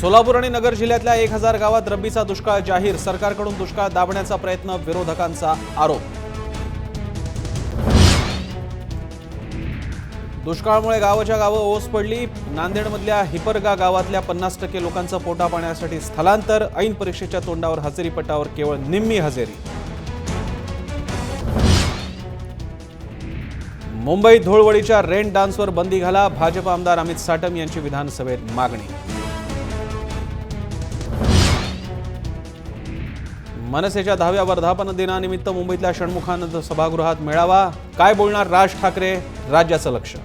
सोलापूर आणि नगर जिल्ह्यातल्या 1000 गावात रब्बीचा दुष्काळ जाहीर. सरकारकडून दुष्काळ दाबण्याचा प्रयत्न, विरोधकांचा आरोप. दुष्काळामुळे गावाच्या गावं ओस पडली. नांदेडमधल्या हिपरगा गावातल्या 50% लोकांचं पोटा पाण्यासाठी स्थलांतर. ऐन परीक्षेच्या तोंडावर हजेरीपटावर केवळ निम्मी हजेरी. मुंबईत धुळवडीच्या रेन डान्सवर बंदी घाला. भाजप आमदार अमित साटम यांची विधानसभेत मागणी. मनसेच्या 10व्या वर्धापन दिनानिमित्त मुंबईतल्या षण्मुखानंद सभागृहात मेळावा. काय बोलणार राज ठाकरे? राज्याचं लक्ष.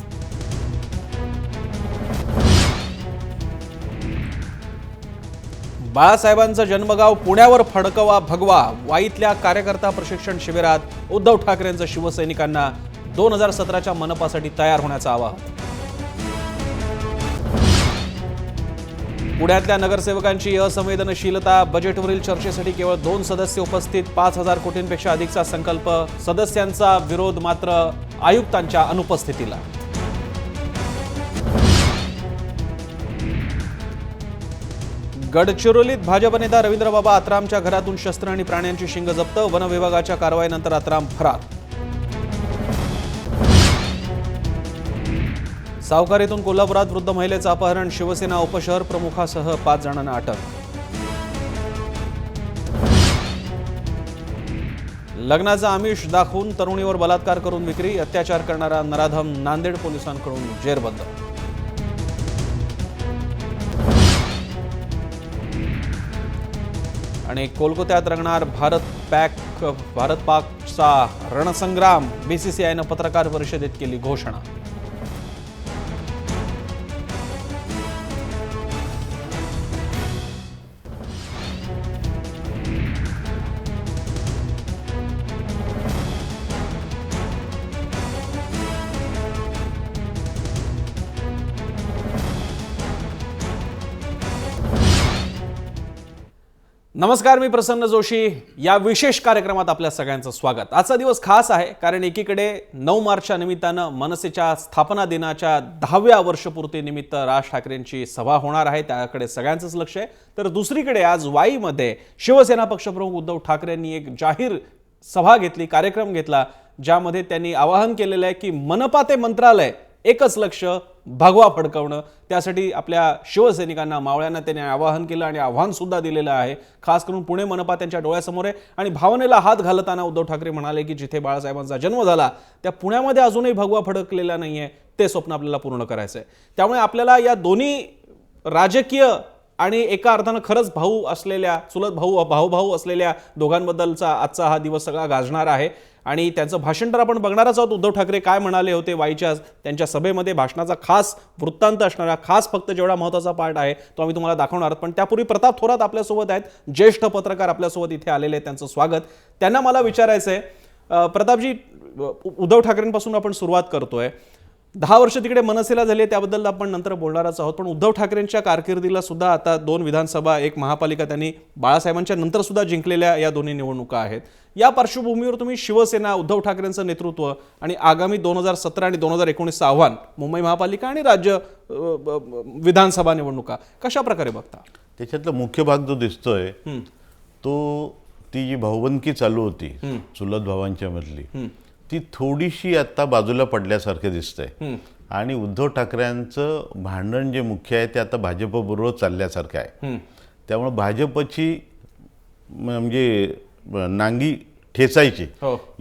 बाळासाहेबांचं जन्मगाव पुण्यावर फडकवा भगवा. वाईतल्या कार्यकर्ता प्रशिक्षण शिबिरात उद्धव ठाकरेंचं शिवसैनिकांना 2017च्या मनपासाठी तयार होण्याचं आवाहन. पुण्यातल्या नगरसेवकांची असंवेदनशीलता. बजेटवरील चर्चेसाठी केवळ 2 सदस्य उपस्थित. 5000 कोटींपेक्षा अधिकचा संकल्प. सदस्यांचा विरोध मात्र आयुक्तांच्या अनुपस्थितीला. गडचिरोलीत भाजप नेता रवींद्रबाबा आत्रामच्या घरातून शस्त्र आणि प्राण्यांची शिंग जप्त. वन विभागाच्या कारवाईनंतर आत्राम फरार. सावकारीतून कोल्हापुरात वृद्ध महिलेचं अपहरण. शिवसेना उपशहर प्रमुखासह 5 जणांना अटक. लग्नाचा आमिष दाखवून तरुणीवर बलात्कार करून विक्री. अत्याचार करणारा नराधम नांदेड पोलिसांकडून जेरबंद. आणि कोलकात्यात रंगणार भारत पाकचा रणसंग्राम. बीसीसीआयनं पत्रकार परिषदेत केली घोषणा. नमस्कार, मी प्रसन्न जोशी. या विशेष कार्यक्रमात आपल्या सगळ्यांचं स्वागत. आजचा दिवस खास आहे कारण एकीकडे 9 मार्चच्या निमित्तानं मनसेच्या स्थापना दिनाच्या 10व्या वर्षपूर्तीनिमित्त राज ठाकरेंची सभा होणार आहे, त्याकडे सगळ्यांचंच लक्ष आहे. तर दुसरीकडे आज वाईमध्ये शिवसेना पक्षप्रमुख उद्धव ठाकरेंनी एक जाहीर सभा घेतली, कार्यक्रम घेतला, ज्यामध्ये त्यांनी आवाहन केलेलं आहे की मनपा ते मंत्रालय एकच लक्ष, भगवा फडकवणं. त्यासाठी आपल्या शिवसैनिकांना, मावळ्यांना त्यांनी आवाहन केलं आणि आव्हान सुद्धा दिलेलं आहे. खास करून पुणे मनपा त्यांच्या डोळ्यासमोर आहे आणि भावनेला हात घालताना उद्धव ठाकरे म्हणाले की जिथे बाळासाहेबांचा जन्म झाला त्या पुण्यामध्ये अजूनही भगवा फडकलेला नाहीये, ते स्वप्न आपल्याला पूर्ण करायचं आहे. त्यामुळे आपल्याला या दोन्ही राजकीय आणि एका अर्थानं खरंच भाऊ असलेल्या, चुलत भाऊ असलेल्या दोघांबद्दलचा आजचा हा दिवस सगळा गाजणार आहे. आणि त्यांचं भाषण तर आपण बघणारच आहोत. उद्धव ठाकरे काय म्हणाले होते वाईच्या त्यांच्या सभेमध्ये, भाषणाचा खास वृत्तांत असणारा, खास फक्त जेवढा महत्त्वाचा पार्ट आहे तो आम्ही तुम्हाला दाखवणार आहोत. पण त्यापूर्वी प्रताप थोरात आपल्यासोबत आहेत, ज्येष्ठ पत्रकार आपल्यासोबत इथे आलेले आहेत, त्यांचं स्वागत. त्यांना मला विचारायचं आहे, प्रतापजी, उद्धव ठाकरेंपासून आपण सुरुवात करतोय. 10 वर्ष तिकडे मनसेला झाली, त्याबद्दल आपण नंतर बोलणारच आहोत. पण उद्धव ठाकरेंच्या कारकिर्दीला सुद्धा आता 2 विधानसभा, 1 महापालिका त्यांनी बाळासाहेबांच्या नंतर सुद्धा जिंकलेल्या या दोन्ही निवडणुका आहेत. या पार्श्वभूमीवर तुम्ही शिवसेना, उद्धव ठाकरेंचं नेतृत्व आणि आगामी 2017 आणि 2019चं आव्हान, मुंबई महापालिका आणि राज्य विधानसभा निवडणुका कशा प्रकारे बघता? त्याच्यातला मुख्य भाग जो दिसतोय तो ती जी भाऊबंदकी चालू होती चुलत भावांच्या मधली, ती थोडीशी आता बाजूला पडल्यासारखं दिसतंय. आणि उद्धव ठाकरेंचं भांडण जे मुख्य आहे ते आता भाजपबरोबर चालल्यासारखं आहे. त्यामुळे भाजपची म्हणजे नांगी ठेचायची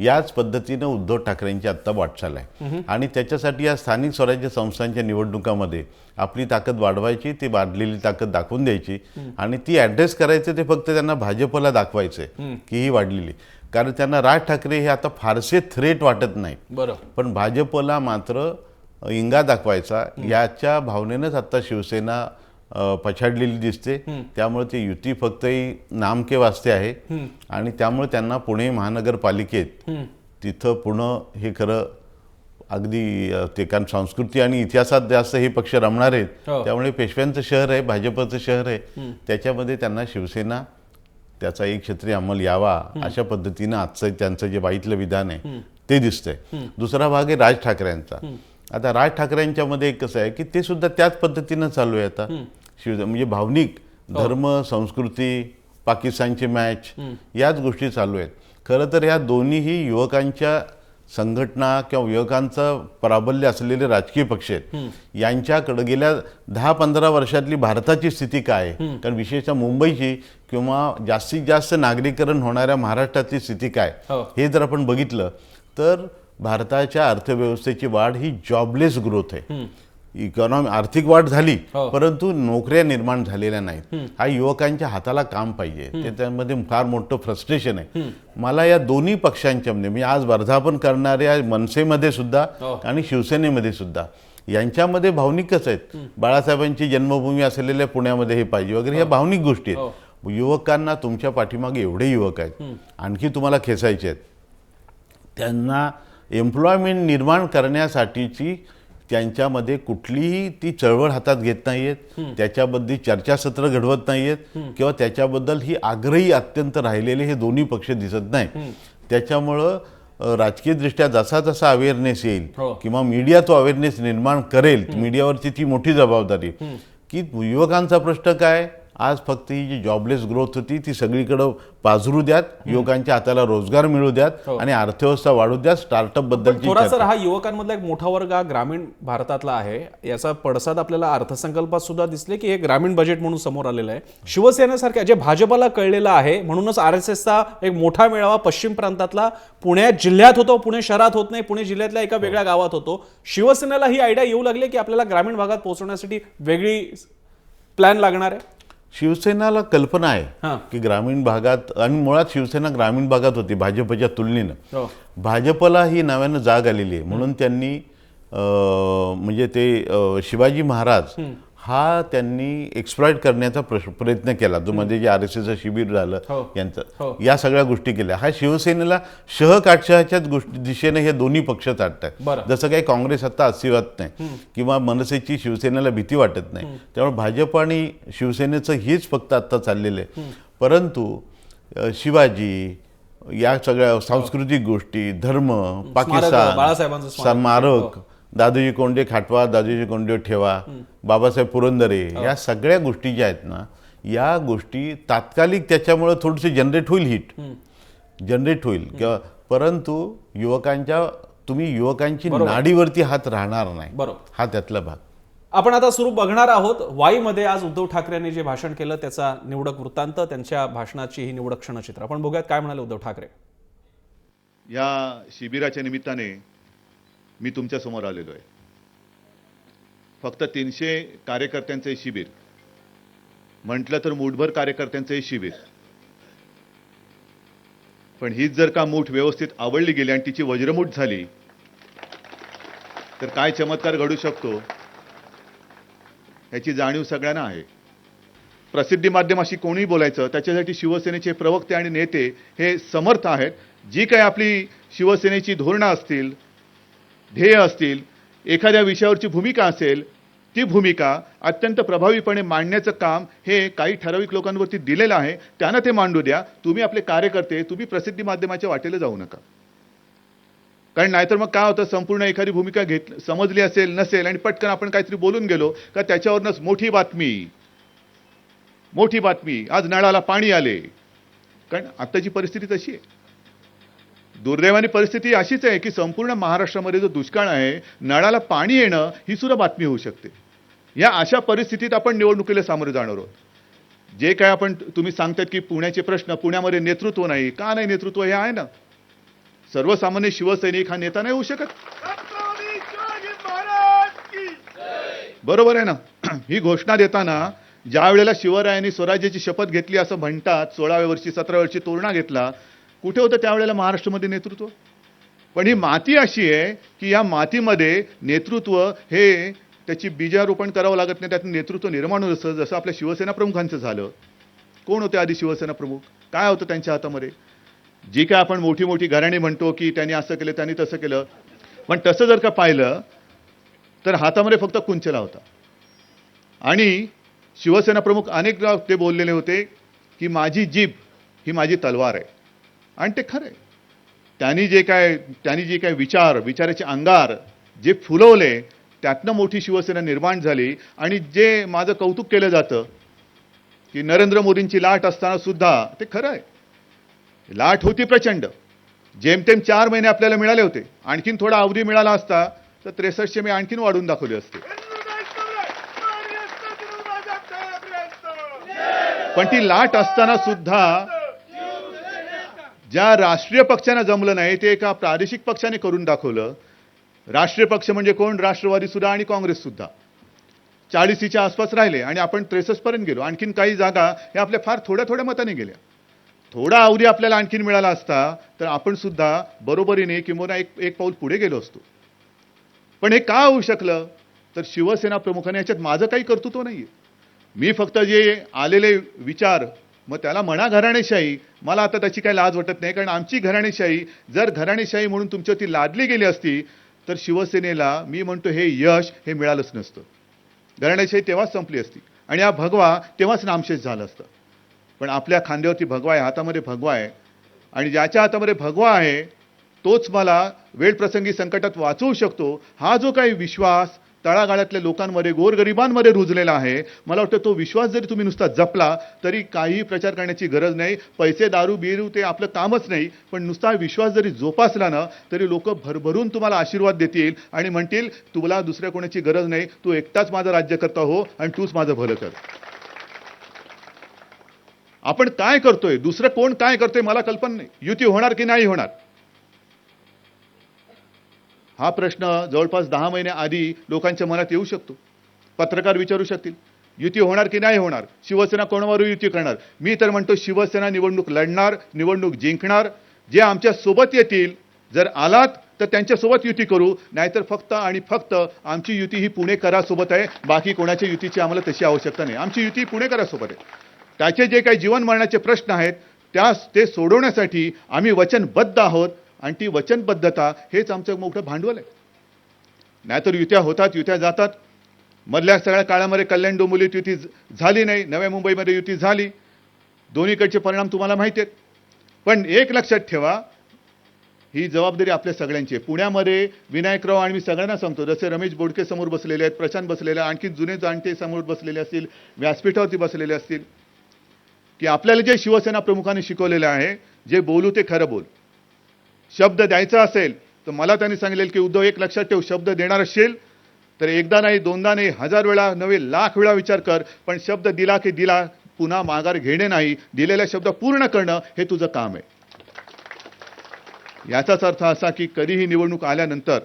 याच पद्धतीनं उद्धव ठाकरेंची आत्ता वाटचाल आहे. आणि त्याच्यासाठी या स्थानिक स्वराज्य संस्थांच्या निवडणुकामध्ये आपली ताकद वाढवायची, ती वाढलेली ताकद दाखवून द्यायची आणि ती ॲड्रेस करायचं. ते फक्त त्यांना भाजपला दाखवायचं की ही वाढलेली, कारण त्यांना राज ठाकरे हे आता फारसे थ्रेट वाटत नाही. पण भाजपला मात्र इंगा दाखवायचा, याच्या भावनेनंच आता शिवसेना पछाडलेली दिसते. त्यामुळे ती युती फक्त नाम के वास्ते आहे. आणि त्यामुळे त्यांना पुणे महानगरपालिकेत तिथं पुणे हे खरं अगदी ते, कारण संस्कृती आणि इतिहासात जास्त हे पक्ष रमणार आहेत. त्यामुळे पेशव्यांचं शहर आहे, भाजपचं शहर आहे, त्याच्यामध्ये त्यांना शिवसेना त्याचा एक क्षेत्रीय अंमल यावा अशा पद्धतीनं आजचं त्यांचं जे वाईतलं विधान आहे ते दिसतंय. दुसरा भाग आहे राज ठाकरेंचा. आता राज ठाकरेंच्यामध्ये कसं आहे की ते सुद्धा त्याच पद्धतीनं चालू आहे आता. म्हणजे भावनिक धर्म संस्कृती पाकिस्तानची मॅच याच गोष्टी चालू आहेत. खरं तर या दोन्हीही युवकांच्या संघटना किंवा युवकांचं प्राबल्य असलेले राजकीय पक्ष आहेत. यांच्याकडे गेल्या 10-15 वर्षातली भारताची स्थिती काय आहे, कारण विशेषतः मुंबईची किंवा जास्तीत जास्त नागरीकरण होणाऱ्या महाराष्ट्रातली स्थिती काय, हे जर आपण बघितलं तर भारताच्या अर्थव्यवस्थेची वाढ ही जॉबलेस ग्रोथ आहे. आर्थिक वाढ झाली परंतु नोकऱ्या निर्माण झालेल्या नाहीत. हा युवकांच्या हाताला काम पाहिजे, ते त्यामध्ये फार मोठं फ्रस्ट्रेशन आहे. मला या दोन्ही पक्षांच्या म्हणजे आज वर्धापन करणाऱ्या मनसेमध्ये सुद्धा आणि शिवसेनेमध्ये सुद्धा यांच्यामध्ये भावनिकच आहेत. बाळासाहेबांची जन्मभूमी असलेल्या पुण्यामध्ये हे पाहिजे वगैरे, ह्या भावनिक गोष्टी आहेत. युवकांना तुमच्या पाठीमागे एवढे युवक आहेत, आणखी तुम्हाला खेचायचे आहेत. त्यांना एम्प्लॉयमेंट निर्माण करण्यासाठीची त्यांच्यामध्ये कुठलीही ती चळवळ हातात घेत नाहीयेत, त्याच्याबद्दल चर्चासत्र घडवत नाहीयेत किंवा त्याच्याबद्दल ही आग्रही अत्यंत राहिलेले हे दोन्ही पक्ष दिसत नाही. त्याच्यामुळं राजकीयदृष्ट्या जसा जसा अवेअरनेस येईल किंवा मीडिया तो अवेअरनेस निर्माण करेल, मीडियावरची ती मोठी जबाबदारी की युवकांचा प्रश्न काय, आज फक्त ही जी जॉबलेस ग्रोथ होती ती सगळीकडे पाझरू द्यात, युवकांच्या हाताला रोजगार मिळू द्यात आणि अर्थव्यवस्था वाढू द्यात. स्टार्टअप बद्दलची थोडासा हा युवकांमधला एक मोठा वर्ग हा ग्रामीण भारतातला आहे. याचा पडसाद आपल्याला अर्थसंकल्पात सुद्धा दिसले की हे ग्रामीण बजेट म्हणून समोर आलेलं आहे. शिवसेनेसारख्या जे भाजपला कळलेलं आहे म्हणूनच RSSचा एक मोठा मेळावा पश्चिम प्रांतातला पुण्यात जिल्ह्यात होतो, पुणे शहरात होत नाही, पुणे जिल्ह्यातल्या एका वेगळ्या गावात होतो. शिवसेनेला ही आयडिया येऊ लागली की आपल्याला ग्रामीण भागात पोहोचण्यासाठी वेगळी प्लॅन लागणार आहे. शिवसेनाला कल्पना आहे की ग्रामीण भागात, आणि मुळात शिवसेना ग्रामीण भागात होती भाजपच्या तुलनेनं. भाजपला ही नव्यानं जाग आलेली आहे म्हणून त्यांनी म्हणजे ते शिवाजी महाराज हा त्यांनी एक्सप्लॉइट करण्याचा प्रयत्न केला. जो मध्ये जे RSSचं शिबिर झालं यांचं, या सगळ्या गोष्टी केल्या. हा शिवसेनेला काटशहाच्याच गोष्टी दिशेने हे दोन्ही पक्ष चालतात. जसं काही काँग्रेस आता अस्तित्वात नाही किंवा मनसेची शिवसेनेला भीती वाटत नाही. त्यामुळे भाजप आणि शिवसेनेचं हेच फक्त आत्ता चाललेलं आहे. परंतु शिवाजी या सगळ्या सांस्कृतिक गोष्टी, धर्म, पाकिस्तान, स्मारक, दादोजी कोंडे खाटवा, दादोजी कोंडे ठेवा, बाबासाहेब पुरंदरे, या सगळ्या गोष्टी ज्या आहेत ना, या गोष्टी तात्कालिक त्याच्यामुळे थोडीशी जनरेट होईल किंवा, परंतु तुम्ही युवकांची नाडीवरती हात राहणार नाही. हा त्यातला भाग. आपण आता सुरू बघणार आहोत. वाईमध्ये आज उद्धव ठाकरेंनी जे भाषण केलं त्याचा निवडक वृत्तांत, त्यांच्या भाषणाची ही निवडक क्षणचित्र आपण बघूयात. काय म्हणाले उद्धव ठाकरे? या शिबिराच्या निमित्ताने मी तुमच्या समोर आलेलो आहे. फक्त 300 कार्यकर्त्यांचे शिबिर म्हटलं तर मूठभर कार्यकर्त्यांचे शिबिर, पण हीच जर का मूठ व्यवस्थित आवडली गेली आणि तिची वज्रमूठ झाली तर काय चमत्कार घडू शकतो याची जाणीव सगळ्यांना आहे. प्रसिद्धी माध्यमाशी कोणीही बोलायचं त्याच्यासाठी शिवसेनेचे प्रवक्ते आणि नेते हे समर्थ आहेत. जी काही आपली शिवसेनेची धोरणं असतील, ध्येय असतील, एखाद्या विषयावरची भूमिका असेल, ती भूमिका अत्यंत प्रभावीपणे मांडण्याचं काम हे काही ठराविक लोकांवरती दिलेलं आहे. त्यांना ते मांडू द्या. तुम्ही आपले कार्यकर्ते, तुम्ही प्रसिद्धी माध्यमाच्या वाटेला जाऊ नका. कारण नाहीतर मग काय होतं, संपूर्ण एखादी भूमिका समजली असेल नसेल आणि पटकन आपण काहीतरी बोलून गेलो का त्याच्यावरनंच मोठी बातमी, आज नळाला पाणी आले. कारण आत्ताची परिस्थिती तशी आहे. दुर्दैवाने परिस्थिती अशीच आहे की संपूर्ण महाराष्ट्रामध्ये जो दुष्काळ आहे, नळाला पाणी येणं ही सुद्धा बातमी होऊ शकते. या अशा परिस्थितीत आपण निवडणुकीला सामोरे जाणार आहोत. जे काय तुम्ही सांगतात की पुण्याचे प्रश्न, पुण्यामध्ये नेतृत्व नाही, का नाही नेतृत्व, हे आहे ना. सर्वसामान्य शिवसैनिक हा नेता नाही होऊ शकत, बरोबर आहे ना. ही घोषणा देताना ज्या वेळेला शिवरायांनी स्वराज्याची शपथ घेतली असं म्हणतात, 16व्या वर्षी 17व्या वर्षी तोरणा घेतला, कुठे होतं त्यावेळेला महाराष्ट्रामध्ये नेतृत्व? पण ही माती अशी आहे की या मातीमध्ये नेतृत्व हे त्याची बीजारोपण करावं लागत नाही, त्यातून नेतृत्व निर्माण होत असतं. जसं आपल्या शिवसेना प्रमुखांचं झालं. कोण होते आधी शिवसेना प्रमुख? काय होतं त्यांच्या हातामध्ये? जी काय आपण मोठी मोठी घराणी म्हणतो की त्यांनी असं केलं, त्यांनी तसं केलं, पण तसं जर का पाहिलं तर हातामध्ये फक्त कुंचला होता. आणि शिवसेना प्रमुख अनेकदा ते बोललेले होते की माझी जीभ ही माझी तलवार आहे. आणि ते खरं आहे. त्यांनी जे काय विचाराचे अंगार जे फुलवले त्यातनं मोठी शिवसेना निर्माण झाली. आणि जे माझं कौतुक केलं जातं की नरेंद्र मोदींची लाट असताना सुद्धा ते खरं आहे, लाट होती प्रचंड. जेमतेम 4 महिने आपल्याला मिळाले होते. आणखीन थोडा अवधी मिळाला असता तर 6300 मी आणखीन वाढून दाखवले असते. पण ती लाट असताना सुद्धा ज्या राष्ट्रीय पक्षांना जमलं नाही ते एका प्रादेशिक पक्षाने करून दाखवलं. राष्ट्रीय पक्ष म्हणजे कोण? राष्ट्रवादी सुद्धा आणि काँग्रेस सुद्धा 40च्या आसपास राहिले आणि आपण 63 पर्यंत गेलो. आणखीन काही जागा हे आपल्या फार थोड्या थोड्या मताने गेल्या. थोडा अवधी आपल्याला आणखीन मिळाला असता तर आपण सुद्धा बरोबरीने किंवा एक पाऊल पुढे गेलो असतो. पण हे का होऊ शकलं? तर शिवसेना प्रमुखाने याच्यात माझं काही कर्तृत्व नाहीये. मी फक्त जे आलेले विचार, मग त्याला म्हणा घराणेशाही, मला आता त्याची काही लाज वाटत नाही. कारण आमची घराणेशाही जर घराणेशाही म्हणून तुमच्यावरती लादली गेली असती तर शिवसेनेला मी म्हणतो हे यश हे मिळालंच नसतं. घराणेशाही तेव्हाच संपली असती आणि हा भगवा तेव्हाच नामशेष झाला असतं. पण आपल्या खांद्यावरती भगवा आहे, हातामध्ये भगवा आहे आणि ज्याच्या हातामध्ये भगवा आहे तोच मला वेळप्रसंगी संकटात वाचवू शकतो. हा जो काही विश्वास तळागाळातल्या लोकांमध्ये, गोरगरिबांमध्ये रुजलेला आहे, मला वाटतं तो विश्वास जरी तुम्ही नुसता जपला तरी काही प्रचार करण्याची गरज नाही. पैसे दारू बिरू ते आपलं कामच नाही. पण नुसता विश्वास जरी जोपासला ना तरी लोक भरभरून तुम्हाला आशीर्वाद देतील आणि म्हणतील तुला दुसऱ्या कोणाची गरज नाही, तू एकटाच माझा राज्यकर्ता हो आणि तूच माझं भलं कर. आपण काय करतोय, दुसरं कोण काय करतोय मला कल्पना नाही. युती होणार की नाही होणार हा प्रश्न जवळपास 10 महिन्याआधी लोकांच्या मनात येऊ शकतो. पत्रकार विचारू शकतील युती होणार की नाही होणार, शिवसेना कोणावर युती करणार. मी तर म्हणतो शिवसेना निवडणूक लढणार, निवडणूक जिंकणार. जे आमच्या सोबत येतील, जर आलात तर त्यांच्यासोबत युती करू, नाहीतर फक्त आणि फक्त आमची युती ही पुणेकरासोबत आहे. बाकी कोणाच्या युतीची आम्हाला तशी आवश्यकता नाही. आमची युती पुणेकरासोबत आहे. त्याचे जे काही जीवन मरणाचे प्रश्न आहेत ते सोडवण्यासाठी आम्ही वचनबद्ध आहोत आणि ती वचनबद्धता हेच आमचं मोठं भांडवल आहे. नाहीतर युत्या होतात, युत्या जातात. मधल्या सगळ्या काळामध्ये कल्याण डोंबिवलीत युती झाली नाही, नव्या मुंबईमध्ये युती झाली. दोन्हीकडचे परिणाम तुम्हाला माहिती आहेत. पण एक लक्षात ठेवा, ही जबाबदारी आपल्या सगळ्यांची आहे. पुण्यामध्ये विनायकराव आणि मी सगळ्यांना सांगतो, जसे रमेश बोडके समोर बसलेले आहेत, प्रशांत बसलेले, आणखी जुने जाणते समोर बसलेले असतील, व्यासपीठावरती बसलेले असतील, की आपल्याला जे शिवसेना प्रमुखांनी शिकवलेलं आहे, जे बोलू ते खरं बोल. शब्द द्यायचा असेल तर मला त्यांनी सांगितलेलं की उद्धव एक लक्षात ठेव, शब्द देणार असेल तर एकदा नाही, दोनदा नाही, 1000 वेळा नव्हे, लाख वेळा विचार कर. पण शब्द दिला की दिला, पुन्हा माघार घेणे नाही. दिलेला शब्द पूर्ण करणं हे तुझं काम आहे. याचाच अर्थ असा की कधीही निवडणूक आल्यानंतर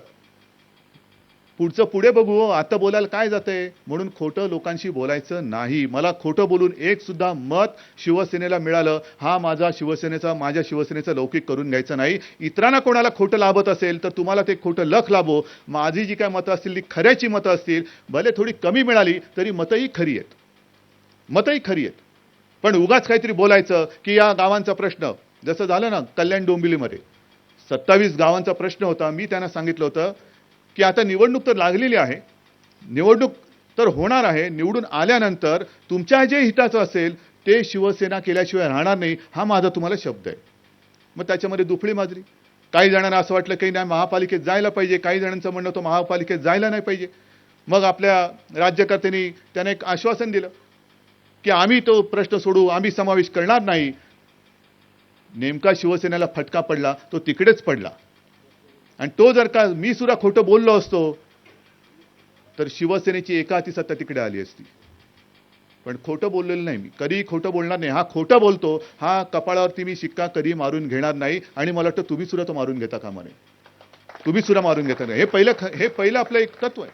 पुढचं पुढे बघू, आता बोलायला काय जातंय म्हणून खोटं लोकांशी बोलायचं नाही. मला खोटं बोलून एक सुद्धा मत शिवसेनेला मिळालं हा माझ्या शिवसेनेचा लौकिक करून घ्यायचं नाही. इतरांना कोणाला खोटं लाभत असेल तर तुम्हाला ते खोटं लख लाभो. माझी जी काय मतं असतील ती खऱ्याची मतं असतील. भले थोडी कमी मिळाली तरी मतही खरी आहेत, मतही खरी आहेत. पण उगाच काहीतरी बोलायचं की या गावांचा प्रश्न, जसं झालं ना कल्याण डोंबिवलीमध्ये 27 गावांचा प्रश्न होता. मी त्यांना सांगितलं होतं की आता निवडणूक तर लागलेली आहे, निवडणूक तर होणार आहे. निवडून आल्यानंतर तुमच्या जे हिताचं असेल ते शिवसेना केल्याशिवाय राहणार नाही, हा माझा तुम्हाला शब्द आहे. मग त्याच्यामध्ये दुफळी माजली. काही जणांना असं वाटलं की नाही महापालिकेत जायला पाहिजे, काही जणांचं म्हणणं होतं महापालिकेत जायला नाही पाहिजे. मग आपल्या राज्यकर्त्यांनी त्यांना एक आश्वासन दिलं की आम्ही तो प्रश्न सोडू, आम्ही समावेश करणार नाही. नेमका शिवसेनेला फटका पडला तो तिकडेच पडला. आणि तो जर का मी सुद्धा खोटं बोललो असतो तर शिवसेनेची एकाहाती सत्ता तिकडे आली असती. पण खोटं बोललेलं नाही, मी कधीही खोटं बोलणार नाही. हा खोटं बोलतो, हा कपाळावरती मी शिक्का कधी मारून घेणार नाही. आणि मला वाटतं तुम्ही सुद्धा तो मारून घेता कामा नये, तुम्ही सुद्धा मारून घेता नाही. हे पहिलं आपलं एक तत्व आहे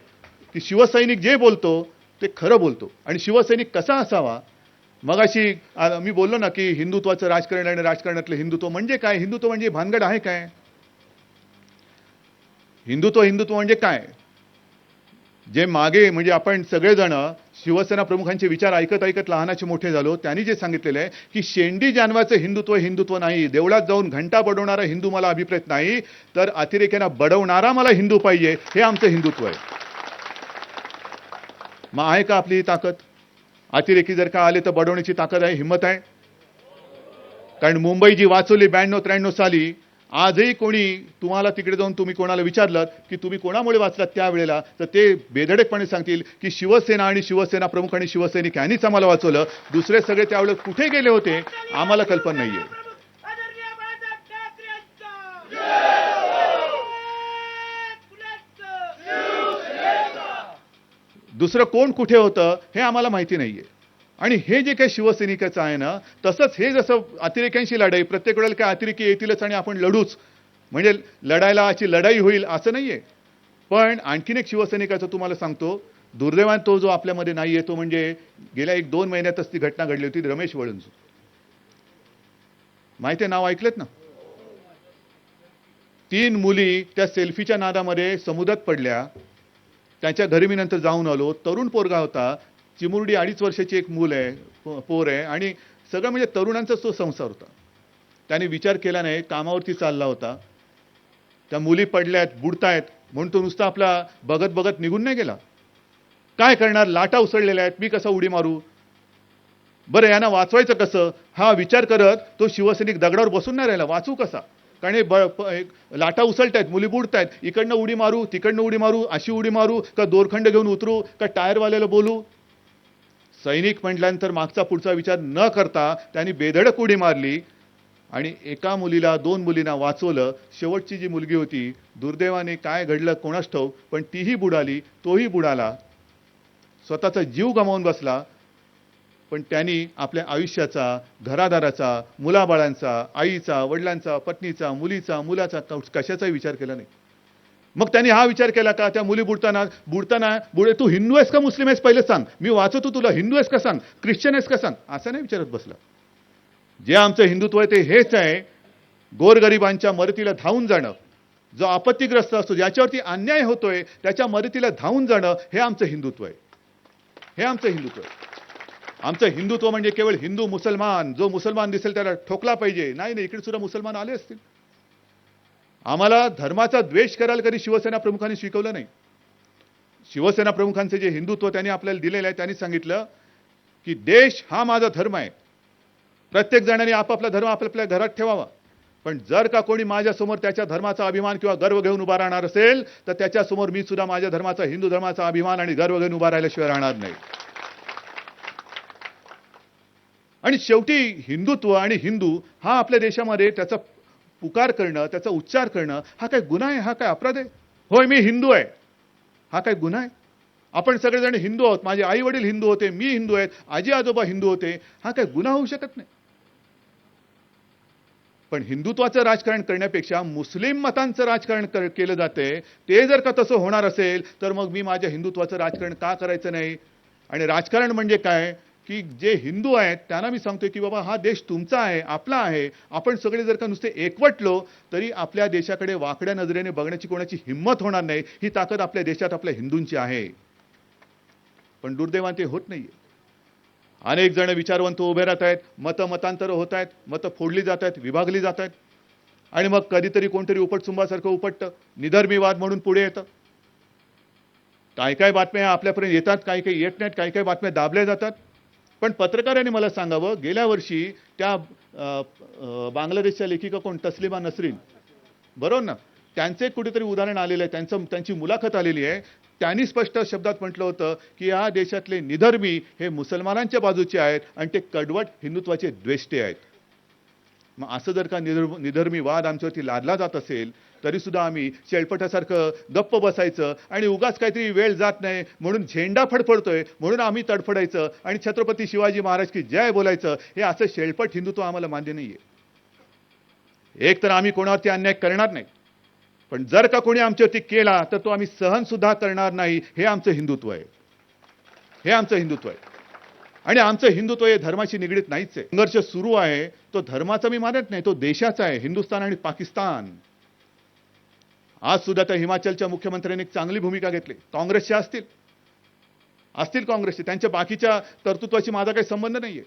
की शिवसैनिक जे बोलतो ते खरं बोलतो. आणि शिवसैनिक कसा असावा. मगाशी मी बोललो ना की हिंदुत्वाचं राजकारण आणि राजकारणातलं हिंदुत्व म्हणजे काय, हिंदुत्व म्हणजे भानगड आहे काय, हिंदुत्व म्हणजे काय. जे मागे म्हणजे आपण सगळेजण शिवसेना प्रमुखांचे विचार ऐकत ऐकत लहानाचे मोठे झालो. त्यांनी जे सांगितलेलं आहे की शेंडी जानवाचं हिंदुत्व नाही, देवळात जाऊन घंटा बडवणारा हिंदू मला अभिप्रेत नाही, तर अतिरेक्यांना बडवणारा मला हिंदू पाहिजे, हे आमचं हिंदुत्व आहे. मग आहे का आपली ही ताकद? अतिरेकी जर का आले तर बडवण्याची ताकद आहे, हिंमत आहे? कारण मुंबई जी वाचवली 92-93 साली आजही कोणी तुम्हाला तिकडे जाऊन तुम्ही कोणाला विचारलं की तुम्ही कोणामुळे वाचलात त्यावेळेला, तर ते बेधडकपणे सांगतील की शिवसेना आणि शिवसेना प्रमुख आणि शिवसैनिक यांनीच आम्हाला वाचवलं. दुसरे सगळे त्यावेळेला कुठे गेले होते आम्हाला कल्पना नाहीये. आदरणीय बाळासाहेब ठाकरेंचा दुसरं कोण कुठे होतं हे आम्हाला माहिती नाहीये. आणि हे जे काही शिवसैनिकाचं आहे ना, तसंच हे जसं अतिरेक्यांशी लढाई, प्रत्येक वेळेला काय अतिरेकी येतीलच आणि आपण लढूच, म्हणजे लढायला अशी लढाई होईल असं नाहीये. पण आणखीन एक शिवसैनिकाचं तुम्हाला सांगतो, दुर्दैवाने तो जो आपल्यामध्ये नाहीये, तो म्हणजे गेल्या 1-2 महिन्यातच ती घटना घडली होती, रमेश वळंजू. माहिती आहे, नाव ऐकलेत ना? 3 मुली त्या सेल्फीच्या नादामध्ये समुद्रात पडल्या. त्यांच्या घरी मी नंतर जाऊन आलो. तरुण पोरगा होता, चिमुरडी 2.5 वर्षाची एक मूल आहे, पोर आहे, आणि सगळं म्हणजे तरुणांचाच तो संसार होता. त्याने विचार केला नाही, कामावरती चालला होता. त्या मुली पडल्यात, बुडतायत म्हणून तो नुसता आपला बघत बघत निघून नाही गेला. काय करणार, लाटा उसळलेल्या आहेत, मी कसा उडी मारू, बरं यांना वाचवायचं कसं, हा विचार करत तो शिवसैनिक दगडावर बसून नाही राहिला. वाचू कसा, कारण हे लाटा उसळतायत, मुली बुडतायत, इकडनं उडी मारू, तिकडनं उडी मारू, अशी उडी मारू का दोरखंड घेऊन उतरू का टायरवाल्याला बोलू. सैनिक म्हटल्यानंतर मागचा पुढचा विचार न करता त्यांनी बेधडक उडी मारली आणि एका मुलीला 2 मुलींना वाचवलं. शेवटची जी मुलगी होती, दुर्दैवाने काय घडलं कोणास ठाऊक, पण तीही बुडाली, तोही बुडाला, स्वतःचा जीव गमावून बसला. पण त्यांनी आपल्या आयुष्याचा, घरादाराचा, मुलाबाळांचा, आईचा, वडिलांचा, पत्नीचा, मुलीचा, मुलाचा कशाचाही विचार केला नाही. मग त्यांनी हा विचार केला का, त्या मुली बुडताना तू हिंदू आहेस का मुस्लिम आहेस पहिले सांग, मी वाचवतो तुला, हिंदू आहेस का सांग, ख्रिश्चन आहेस का सांग, असं नाही विचारत बसला. जे आमचं हिंदुत्व आहे ते हेच आहे, गोरगरिबांच्या मदतीला धावून जाणं, जो आपत्तीग्रस्त असतो, ज्याच्यावरती अन्याय होतोय त्याच्या मदतीला धावून जाणं, हे आमचं हिंदुत्व आहे. हे आमचं हिंदुत्व आहे. आमचं हिंदुत्व म्हणजे केवळ हिंदू मुसलमान, जो मुसलमान दिसेल त्याला ठोकला पाहिजे, नाही नाही, इकडे सुद्धा मुसलमान आले असतील. आम्हाला धर्माचा द्वेष करायला कधी शिवसेना प्रमुखांनी शिकवलं नाही. शिवसेना प्रमुखांचे जे हिंदुत्व त्यांनी आपल्याला दिलेलं आहे, त्यांनी सांगितलं की देश हा माझा धर्म आहे, प्रत्येक जणांनी आपापला धर्म आपापल्या घरात ठेवावा, पण जर का कोणी माझ्यासमोर त्याच्या धर्माचा अभिमान किंवा गर्व घेऊन उभा राहणार असेल तर त्याच्यासमोर मी सुद्धा माझ्या धर्माचा, हिंदू धर्माचा अभिमान आणि गर्व घेऊन उभा राहिल्याशिवाय राहणार नाही. आणि शेवटी हिंदुत्व आणि हिंदू हा आपल्या देशामध्ये त्याचा पुकार करणं, त्याचा उच्चार करणं हा काय गुन्हा आहे, हा काय अपराध आहे? होय मी हिंदू आहे, हा काय गुन्हा आहे? आपण सगळेजण हिंदू आहोत, माझे आई वडील हिंदू होते, मी हिंदू आहेत, आजी आजोबा हिंदू होते, हा काय गुन्हा होऊ शकत नाही. पण हिंदुत्वाचं राजकारण करण्यापेक्षा मुस्लिम मतांचं राजकारण केलं जाते. ते जर का तसं होणार असेल तर मग मी माझ्या हिंदुत्वाचं राजकारण का करायचं नाही? आणि राजकारण म्हणजे काय की जे हिंदू आहेत त्यांना मी सांगतोय की बाबा हा देश तुमचा आहे, आपला आहे. आपण सगळे जर का नुसते एकवटलो तरी आपल्या देशाकडे वाकड्या नजरेने बघण्याची कोणाची हिंमत होणार नाही. ही ताकद आपल्या देशात आपल्या हिंदूंची आहे. पण दुर्दैवाने ते होत नाहीये. अनेक जण विचारवंत उभे राहत आहेत, मतांतर होत आहेत, मतं फोडली जात आहेत, विभागली जात आहेत, आणि मग कधीतरी कोणतरी उपटसुंबासारखं उपटतं, निधर्मीवाद म्हणून पुढे येतं. काय काय बातम्या आपल्यापर्यंत येतात, काही काही येत नाहीत, काही काही बातम्या दाबल्या जातात. पण पत्रकारांनी मला सांगावं, गेल्या वर्षी त्या बांगलादेशच्या लेखिका कोण, तस्लिमा नसरीन, बरोबर ना, त्यांचे कुठेतरी उदाहरण आलेलं आहे, त्यांची मुलाखत आलेली आहे. त्यांनी स्पष्ट शब्दात म्हटलं होतं की या देशातले निधर्मी हे मुसलमानांच्या बाजूचे आहेत आणि ते कडवट हिंदुत्वाचे द्वेष्टे आहेत. मग असं जर का निधर्मी वाद आमच्यावरती लादला जात असेल तरी सुद्धा आम्ही शेळपटासारखं गप्प बसायचं आणि उगाच काहीतरी वेळ जात नाही म्हणून झेंडा फडफडतोय म्हणून आम्ही तडफडायचं आणि छत्रपती शिवाजी महाराज की जय बोलायचं, हे असं शेळपट हिंदुत्व आम्हाला मान्य नाहीये. एक तर आम्ही कोणावरती अन्याय करणार नाही, पण जर का कोणी आमच्यावरती केला तर तो आम्ही सहन सुद्धा करणार नाही. हे आमचं हिंदुत्व आहे. हे आमचं हिंदुत्व आहे. आणि आमचं हिंदुत्व हे धर्माशी निगडीत नाहीच आहे. संघर्ष सुरू आहे तो धर्माचा मी मानत नाही, तो देशाचा आहे. हिंदुस्थान आणि पाकिस्तान. आज सुद्धा त्या हिमाचलच्या मुख्यमंत्र्यांनी एक चांगली भूमिका घेतली. काँग्रेसच्या असतील काँग्रेसचे, त्यांच्या बाकीच्या कर्तृत्वाशी माझा काही संबंध नाहीये.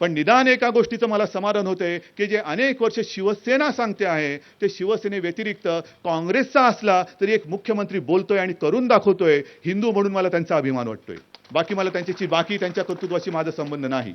पण निदान एका गोष्टीचं मला समाधान होते की जे अनेक वर्ष शिवसेना सांगते आहे ते शिवसेने व्यतिरिक्त काँग्रेसचा असला तरी एक मुख्यमंत्री बोलतोय आणि करून दाखवतोय. हिंदू म्हणून मला त्यांचा अभिमान वाटतोय. बाकी मला त्यांच्या कर्तृत्वाशी माझा संबंध नाही.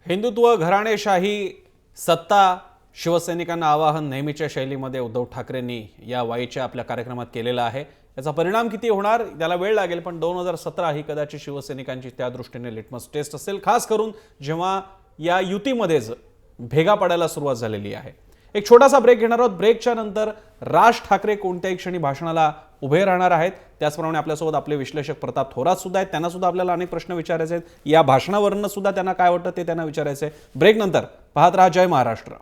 हिंदुत्व, घराणेशाही सत्ता शिवसैनिकांना आवाहन नेहमीच्या शैलीमध्ये उद्धव ठाकरेंनी या वाईच्या आपल्या कार्यक्रमात केलेला आहे. याचा परिणाम किती होणार त्याला वेळ लागेल, पण 2017 ही कदाचित शिवसैनिकांची त्या दृष्टीने लिटमस टेस्ट असेल, खास करून जेव्हा या युतीमध्येच भेगा पडायला सुरुवात झालेली आहे. एक छोटासा ब्रेक घेणार आहोत. ब्रेकच्या नंतर राज ठाकरे कोणत्याही क्षणी भाषणाला उभे राहणार आहेत. त्याचप्रमाणे आपल्यासोबत आपले विश्लेषक प्रताप थोरात सुद्धा आहेत. त्यांना सुद्धा आपल्याला अनेक प्रश्न विचारायचे आहेत. या भाषणावरून सुद्धा त्यांना काय वाटतं ते त्यांना विचारायचं आहे. ब्रेक नंतर पाहत राहा जय महाराष्ट्र.